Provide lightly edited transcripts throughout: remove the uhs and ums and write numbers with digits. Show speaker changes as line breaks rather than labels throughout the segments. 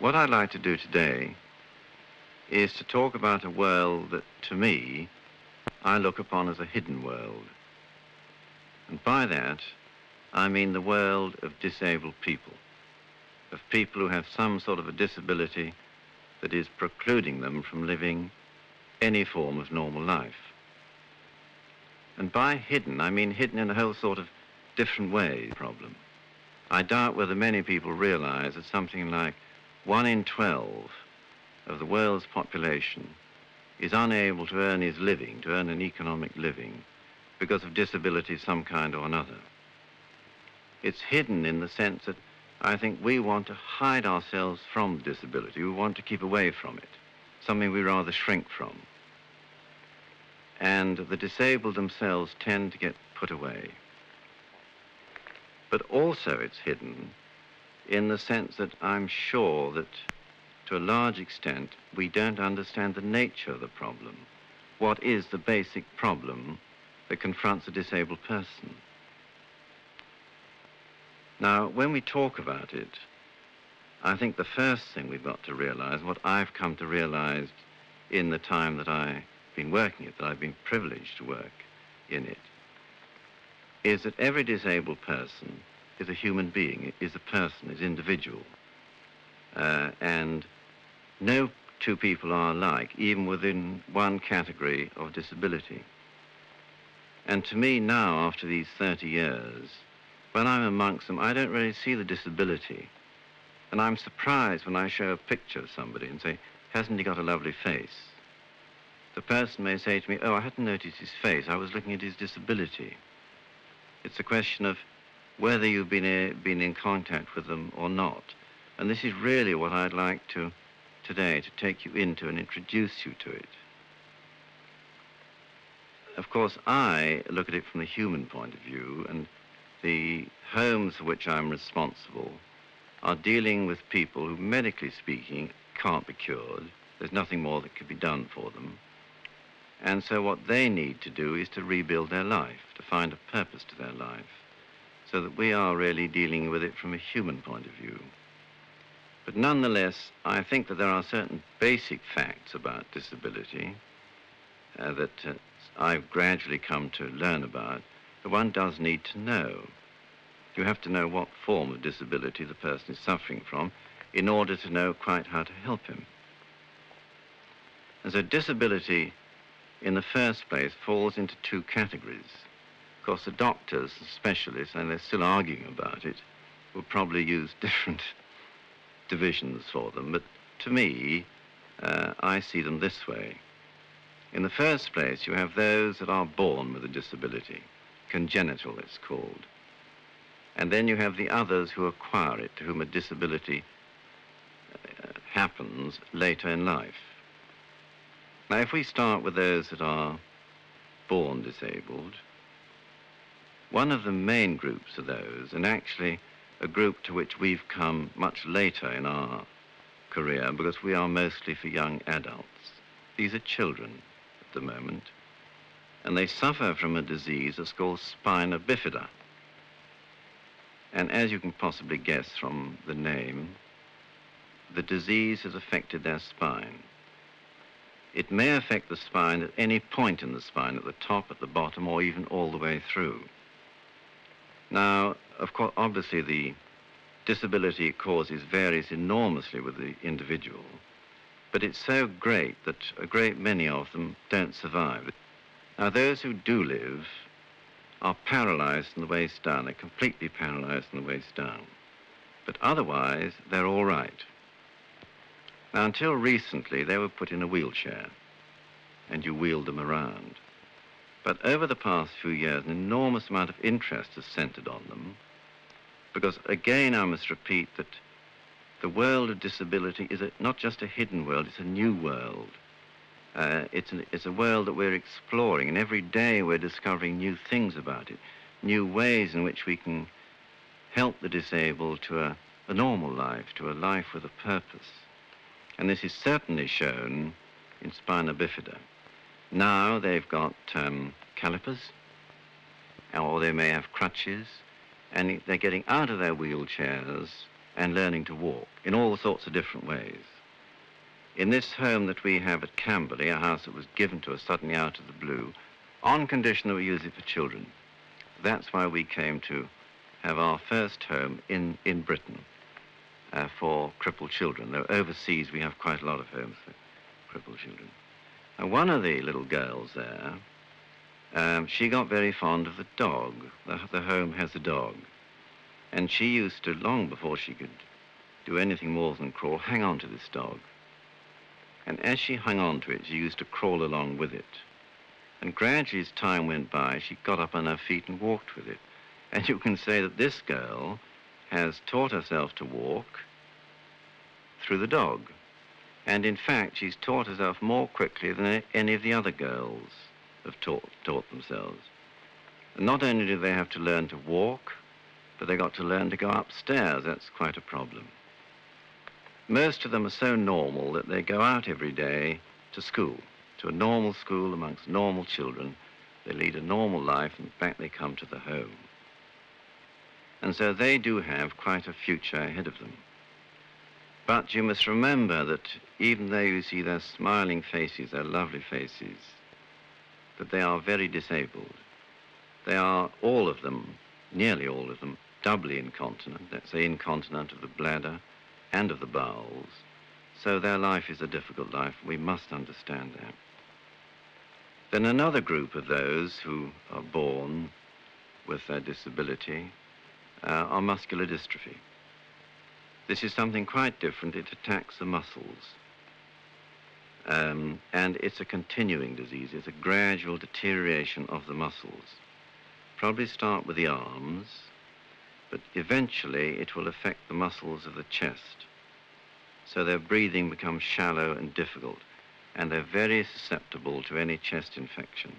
What I'd like to do today is to talk about a world that, to me, I look upon as a hidden world. And by that, I mean the world of disabled people, of people who have some sort of a disability that is precluding them from living any form of normal life. And by hidden, I mean hidden in a whole sort of different way problem. I doubt whether many people realize that something like 1 in 12 of the world's population is unable to earn his living, to earn an economic living, because of disability of some kind or another. It's hidden in the sense that I think we want to hide ourselves from disability. We want to keep away from it, something we rather shrink from. And the disabled themselves tend to get put away. But also it's hidden in the sense that I'm sure that to a large extent we don't understand the nature of the problem. What is the basic problem that confronts a disabled person? Now, when we talk about it, I think the first thing we've got to realize, what I've come to realize in the time that I've been working it, that I've been privileged to work in it, is that every disabled person is a human being, is a person, is individual. And no two people are alike, even within one category of disability. And to me now, after these 30 years, when I'm amongst them, I don't really see the disability. And I'm surprised when I show a picture of somebody and say, hasn't he got a lovely face? The person may say to me, oh, I hadn't noticed his face, I was looking at his disability. It's a question of whether you've been in contact with them or not. And this is really what I'd like to, today, to take you into and introduce you to it. Of course, I look at it from the human point of view, and the homes for which I'm responsible are dealing with people who, medically speaking, can't be cured. There's nothing more that can be done for them. And so what they need to do is to rebuild their life, to find a purpose to their life, so that we are really dealing with it from a human point of view. But nonetheless, I think that there are certain basic facts about disability that I've gradually come to learn about, that one does need to know. You have to know what form of disability the person is suffering from in order to know quite how to help him. And so disability, in the first place, falls into two categories. Of course, the doctors, the specialists, and they're still arguing about it, will probably use different divisions for them. But to me, I see them this way. In the first place, you have those that are born with a disability, congenital it's called. And then you have the others who acquire it, to whom a disability happens later in life. Now, if we start with those that are born disabled, one of the main groups of those, and actually a group to which we've come much later in our career, because we are mostly for young adults. These are children at the moment, and they suffer from a disease that's called spina bifida. And as you can possibly guess from the name, the disease has affected their spine. It may affect the spine at any point in the spine, at the top, at the bottom, or even all the way through. Now, of course, obviously the disability it causes varies enormously with the individual, but it's so great that a great many of them don't survive. Now, those who do live are paralyzed from the waist down. They're completely paralyzed from the waist down. But otherwise, they're all right. Now, until recently, they were put in a wheelchair, and you wheeled them around. But over the past few years, an enormous amount of interest has centered on them, because, again, I must repeat that the world of disability is not just a hidden world, it's a new world. It's a world that we're exploring, and every day we're discovering new things about it, new ways in which we can help the disabled to a normal life, to a life with a purpose. And this is certainly shown in spina bifida. Now they've got calipers, or they may have crutches, and they're getting out of their wheelchairs and learning to walk in all sorts of different ways. In this home that we have at Camberley, a house that was given to us suddenly out of the blue, on condition that we use it for children. That's why we came to have our first home in Britain for crippled children. Though overseas we have quite a lot of homes for crippled children. And one of the little girls there, she got very fond of the dog. The home has a dog. And she used to, long before she could do anything more than crawl, hang on to this dog. And as she hung on to it, she used to crawl along with it. And gradually, as time went by, she got up on her feet and walked with it. And you can say that this girl has taught herself to walk through the dog. And in fact, she's taught herself more quickly than any of the other girls have taught themselves. And not only do they have to learn to walk, but they got to learn to go upstairs. That's quite a problem. Most of them are so normal that they go out every day to school, to a normal school amongst normal children. They lead a normal life, and back they come to the home. And so they do have quite a future ahead of them. But you must remember that even though you see their smiling faces, their lovely faces, that they are very disabled. They are, all of them, nearly all of them, doubly incontinent. Let's say incontinent of the bladder and of the bowels. So their life is a difficult life. We must understand that. Then another group of those who are born with their disability are muscular dystrophy. This is something quite different. It attacks the muscles. And it's a continuing disease. It's a gradual deterioration of the muscles. Probably start with the arms, but eventually it will affect the muscles of the chest. So their breathing becomes shallow and difficult, and they're very susceptible to any chest infection.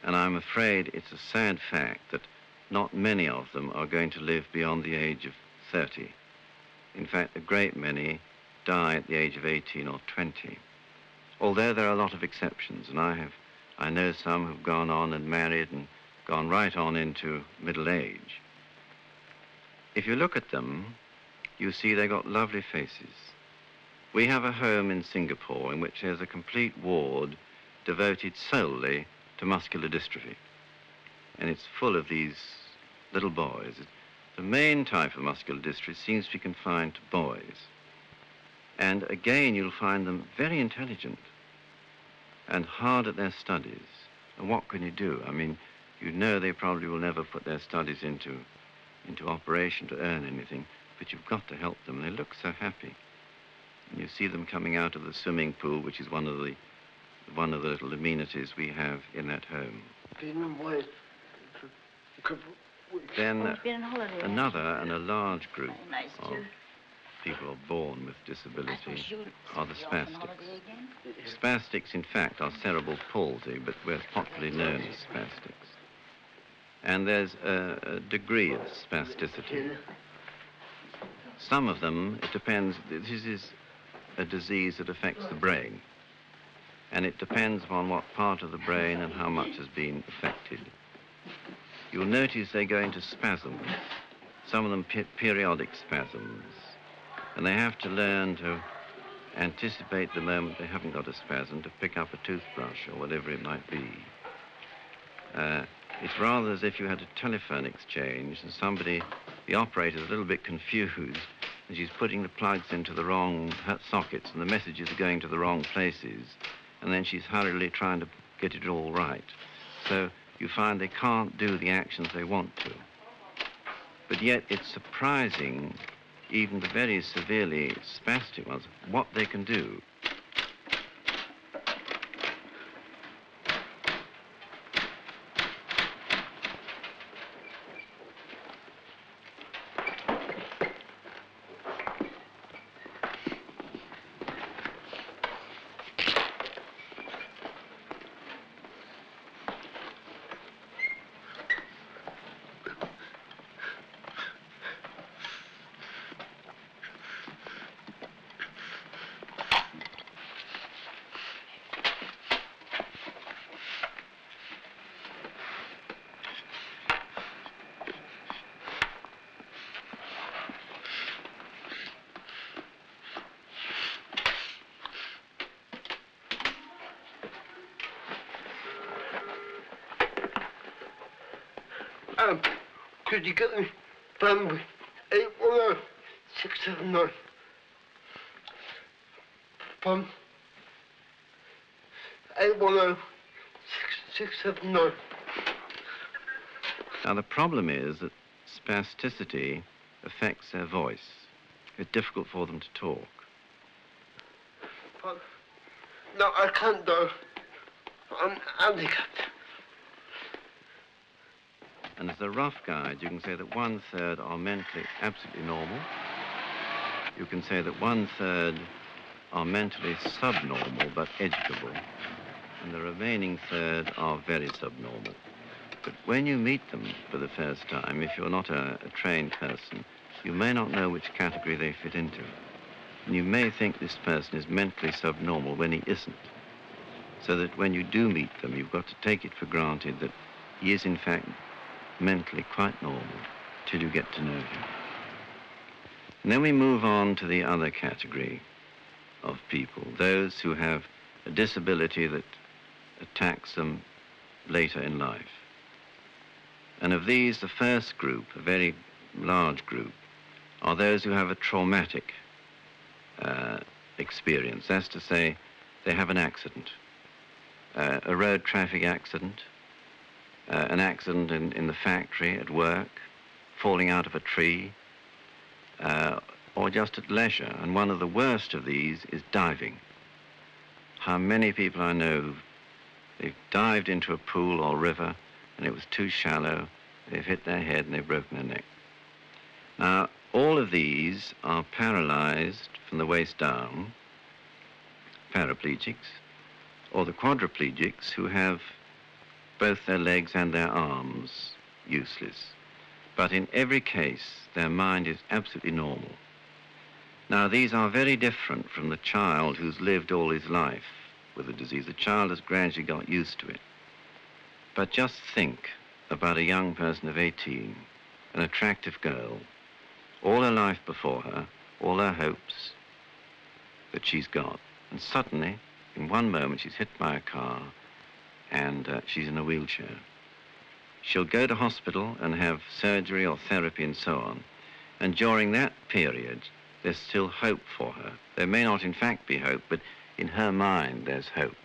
And I'm afraid it's a sad fact that not many of them are going to live beyond the age of 30. In fact, a great many die at the age of 18 or 20. Although there are a lot of exceptions, and I know some who've gone on and married and gone right on into middle age. If you look at them, you see they've got lovely faces. We have a home in Singapore in which there's a complete ward devoted solely to muscular dystrophy. And it's full of these little boys. The main type of muscular dystrophy seems to be confined to boys. And again, you'll find them very intelligent and hard at their studies. And what can you do? I mean, you know they probably will never put their studies into operation to earn anything, but you've got to help them. They look so happy. And you see them coming out of the swimming pool, which is one of the little amenities we have in that home. Then another and a large group of people who are born with disability are the spastics. Spastics, in fact, are cerebral palsy, but we're popularly known as spastics. And there's a degree of spasticity. Some of them, it depends, this is a disease that affects the brain. And it depends upon what part of the brain and how much has been affected. You'll notice they go into spasms, some of them periodic spasms. And they have to learn to anticipate the moment they haven't got a spasm to pick up a toothbrush or whatever it might be. It's rather as if you had a telephone exchange and somebody, the operator's a little bit confused and she's putting the plugs into the wrong sockets and the messages are going to the wrong places, and then she's hurriedly trying to get it all right. So you find they can't do the actions they want to. But yet it's surprising, even the very severely spastic ones, what they can do.
Could you get me plan 810679? Plan 810679.
Now, the problem is that spasticity affects their voice. It's difficult for them to talk.
But, no, I can't do. I'm handicapped.
And as a rough guide, you can say that 1/3 are mentally absolutely normal. You can say that 1/3 are mentally subnormal but educable. And the remaining third are very subnormal. But when you meet them for the first time, if you're not a trained person, you may not know which category they fit into. And you may think this person is mentally subnormal when he isn't. So that when you do meet them, you've got to take it for granted that he is in fact mentally quite normal till you get to know him. And then we move on to the other category of people, those who have a disability that attacks them later in life. And of these, the first group, a very large group, are those who have a traumatic experience. That's to say, they have an accident, a road traffic accident, an accident in the factory, at work, falling out of a tree, or just at leisure. And one of the worst of these is diving. How many people I know, they've dived into a pool or river and it was too shallow, they've hit their head and they've broken their neck. Now, all of these are paralyzed from the waist down, paraplegics, or the quadriplegics who have both their legs and their arms useless. But in every case, their mind is absolutely normal. Now, these are very different from the child who's lived all his life with the disease. The child has gradually got used to it. But just think about a young person of 18, an attractive girl, all her life before her, all her hopes that she's got. And suddenly, in one moment, she's hit by a car and she's in a wheelchair. She'll go to hospital and have surgery or therapy and so on. And during that period, there's still hope for her. There may not in fact be hope, but in her mind there's hope.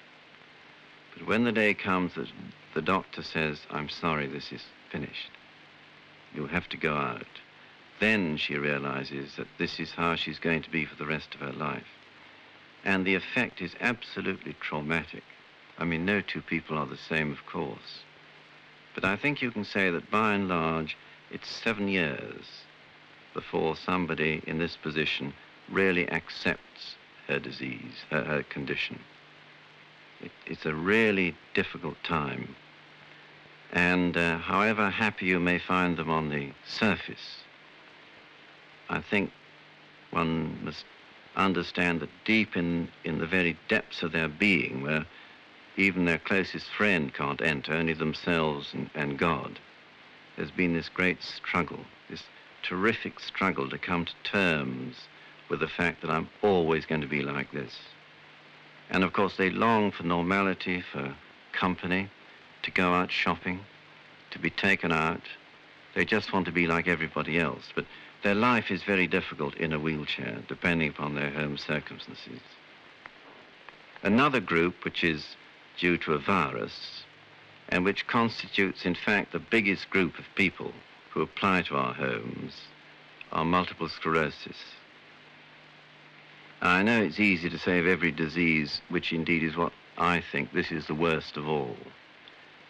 But when the day comes that the doctor says, "I'm sorry, this is finished, you'll have to go out," then she realizes that this is how she's going to be for the rest of her life. And the effect is absolutely traumatic. I mean, no two people are the same, of course. But I think you can say that by and large, it's 7 years before somebody in this position really accepts her disease, her condition. It's a really difficult time. And however happy you may find them on the surface, I think one must understand that deep in the very depths of their being, where even their closest friend can't enter, only themselves and God, there's been this great struggle, this terrific struggle to come to terms with the fact that I'm always going to be like this. And of course they long for normality, for company, to go out shopping, to be taken out. They just want to be like everybody else. But their life is very difficult in a wheelchair, depending upon their home circumstances. Another group, which is due to a virus, and which constitutes, in fact, the biggest group of people who apply to our homes, are multiple sclerosis. I know it's easy to say of every disease, which indeed is what I think, this is the worst of all.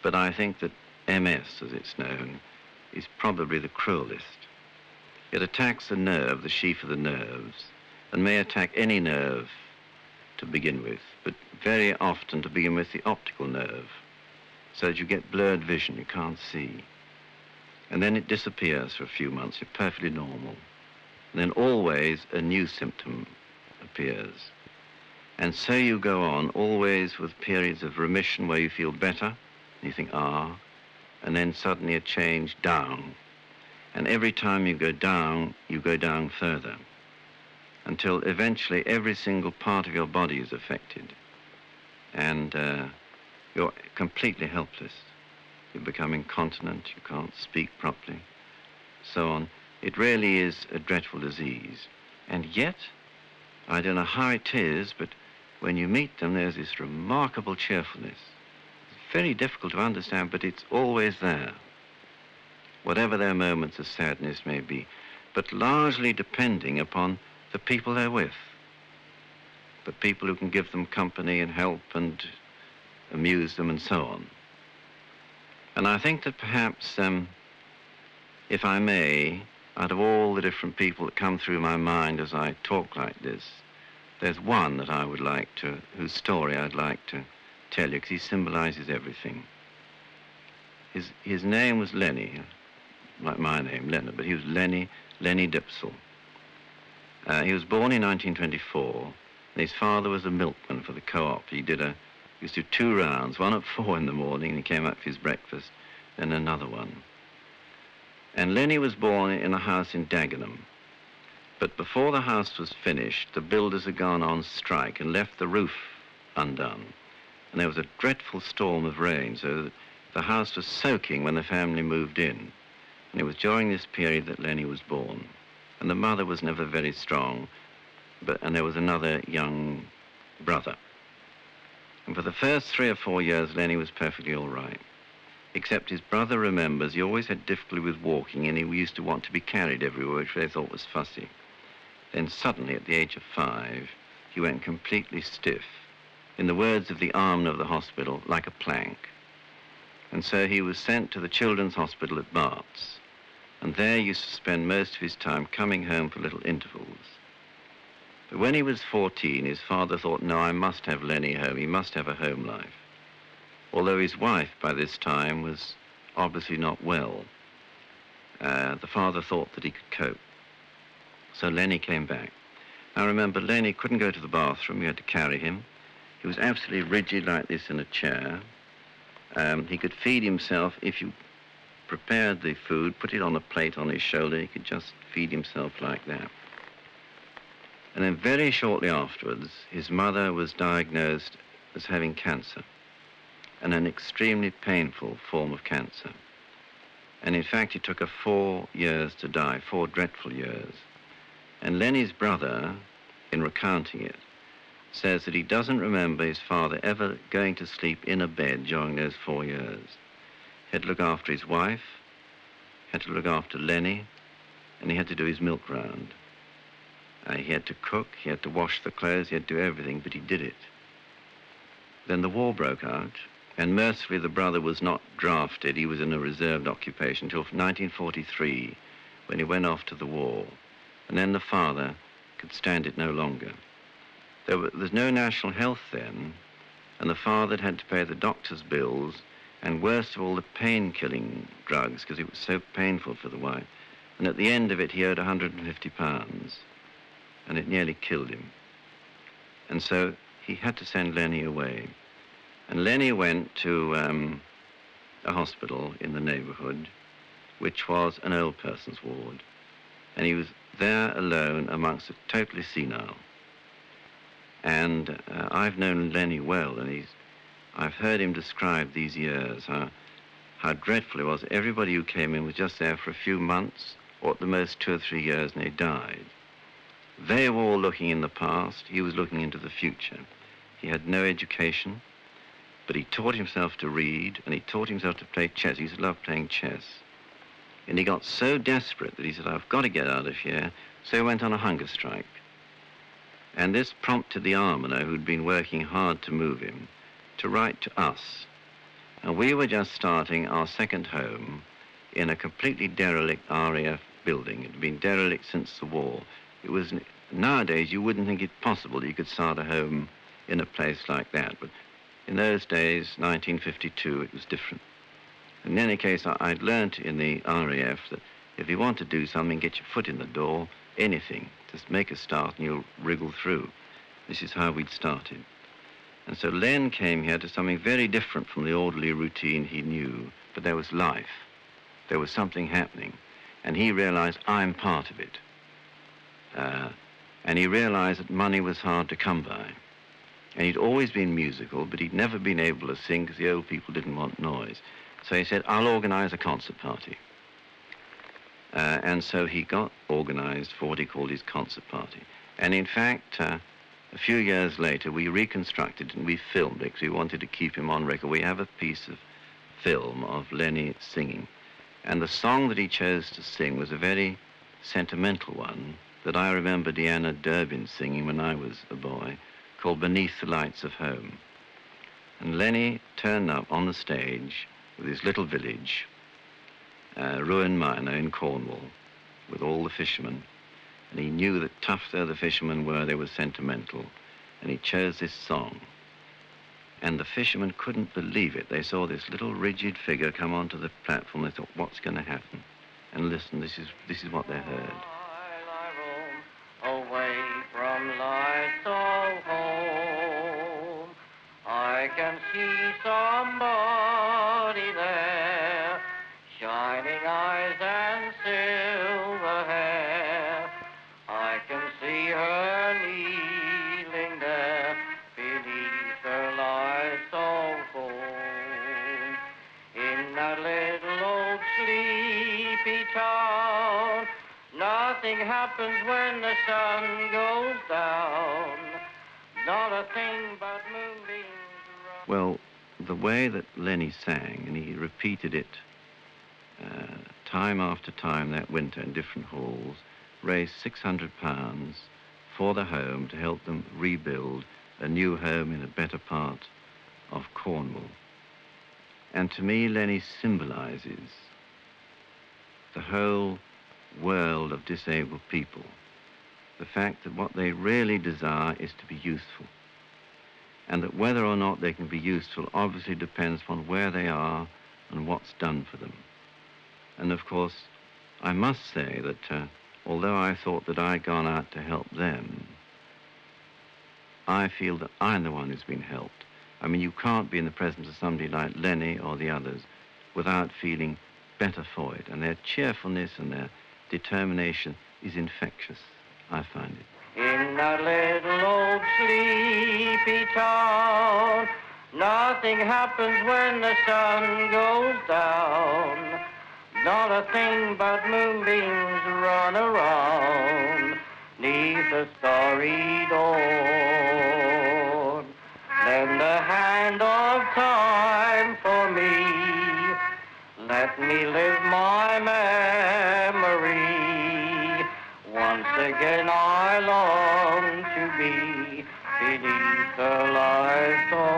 But I think that MS, as it's known, is probably the cruelest. It attacks the nerve, the sheath of the nerves, and may attack any nerve to begin with, but very often to begin with the optical nerve, so that you get blurred vision, you can't see. And then it disappears for a few months, you're perfectly normal. And then always a new symptom appears. And so you go on, always with periods of remission where you feel better, and you think, and then suddenly a change down. And every time you go down further, until eventually every single part of your body is affected, and you're completely helpless. you become incontinent, you can't speak properly, so on. It really is a dreadful disease. And yet, I don't know how it is, but when you meet them, there's this remarkable cheerfulness. It's very difficult to understand, but it's always there, whatever their moments of sadness may be, but largely depending upon the people they're with, the people who can give them company and help and amuse them and so on. And I think that perhaps, if I may, out of all the different people that come through my mind as I talk like this, there's one that I would like to, whose story I'd like to tell you, because he symbolizes everything. His name was Lenny, like my name, Leonard, but he was Lenny Dipsel. He was born in 1924, and his father was a milkman for the co-op. He used to do 2 rounds, one at 4 in the morning, and he came up for his breakfast, then another one. And Lenny was born in a house in Dagenham. But before the house was finished, the builders had gone on strike and left the roof undone. And there was a dreadful storm of rain, so that the house was soaking when the family moved in. And it was during this period that Lenny was born. And the mother was never very strong, and there was another young brother. And for the first 3 or 4 years, Lenny was perfectly all right. Except his brother remembers he always had difficulty with walking, and he used to want to be carried everywhere, which they thought was fussy. Then suddenly, at the age of 5, he went completely stiff. In the words of the almoner of the hospital, like a plank. And so he was sent to the Children's Hospital at Barts. And there he used to spend most of his time coming home for little intervals. But when he was 14, his father thought, no, I must have Lenny home. He must have a home life. Although his wife, by this time, was obviously not well. The father thought that he could cope. So Lenny came back. Now remember, Lenny couldn't go to the bathroom. You had to carry him. He was absolutely rigid like this in a chair. He could feed himself if you prepared the food, put it on a plate on his shoulder. He could just feed himself like that. And then very shortly afterwards, his mother was diagnosed as having cancer, and an extremely painful form of cancer. And in fact, it took her 4 years to die, 4 dreadful years. And Lenny's brother, in recounting it, says that he doesn't remember his father ever going to sleep in a bed during those 4 years. He had to look after his wife, had to look after Lenny, and he had to do his milk round. He had to cook, he had to wash the clothes, he had to do everything, but he did it. Then the war broke out, and mercifully the brother was not drafted. He was in a reserved occupation until 1943, when he went off to the war. And then the father could stand it no longer. There's no national health then, and the father had to pay the doctor's bills, and worst of all, the pain-killing drugs, because it was so painful for the wife. And at the end of it, he owed £150, and it nearly killed him. And so he had to send Lenny away. And Lenny went to a hospital in the neighborhood, which was an old person's ward. And he was there alone amongst the totally senile. And I've known Lenny well, and I've heard him describe these years, how dreadful it was. Everybody who came in was just there for a few months, or at the most 2 or 3 years, and they died. They were all looking in the past. He was looking into the future. He had no education, but he taught himself to read, and he taught himself to play chess. He used to love playing chess. And he got so desperate that he said, I've got to get out of here. So he went on a hunger strike. And this prompted the almoner, who'd been working hard to move him, to write to us. And we were just starting our second home in a completely derelict RAF building. It had been derelict since the war. It was, nowadays, you wouldn't think it possible you could start a home in a place like that. But in those days, 1952, it was different. In any case, I'd learnt in the RAF that if you want to do something, get your foot in the door, anything. Just make a start and you'll wriggle through. This is how we'd started. And so Len came here to something very different from the orderly routine he knew, but there was life. There was something happening. And he realized, I'm part of it. And he realized that money was hard to come by. And he'd always been musical, but he'd never been able to sing because the old people didn't want noise. So he said, I'll organize a concert party. And so he got organized for what he called his concert party. And in fact, a few years later, we reconstructed and we filmed it because we wanted to keep him on record. We have a piece of film of Lenny singing. And the song that he chose to sing was a very sentimental one that I remember Deanna Durbin singing when I was a boy, called Beneath the Lights of Home. And Lenny turned up on the stage with his little village, Ruin Minor in Cornwall, with all the fishermen. And he knew that tough though the fishermen were, they were sentimental. And he chose this song. And the fishermen couldn't believe it. They saw this little rigid figure come onto the platform. They thought, what's going to happen? And listen, this is what they heard.
Away from lights of home, I can see somebody there, shining eyes and silver hair. I can see her kneeling there beneath the lights of home. In that little old sleepy town, nothing happens when the sun goes down. Not a thing but moonbeams around.
Well, the way that Lenny sang, and he repeated it time after time that winter in different halls, raised £600 for the home to help them rebuild a new home in a better part of Cornwall. And to me, Lenny symbolizes the whole world of disabled people. The fact that what they really desire is to be useful. And that whether or not they can be useful obviously depends on where they are and what's done for them. And of course, I must say that although I thought that I'd gone out to help them, I feel that I'm the one who's been helped. I mean, you can't be in the presence of somebody like Lenny or the others without feeling better for it. And their cheerfulness and their determination is infectious, I find it.
In that little old sleepy town, nothing happens when the sun goes down. Not a thing but moonbeams run around 'neath the starry dawn. Lend a hand of time for me. Let me live my memory. Once again I long to be beneath the lights of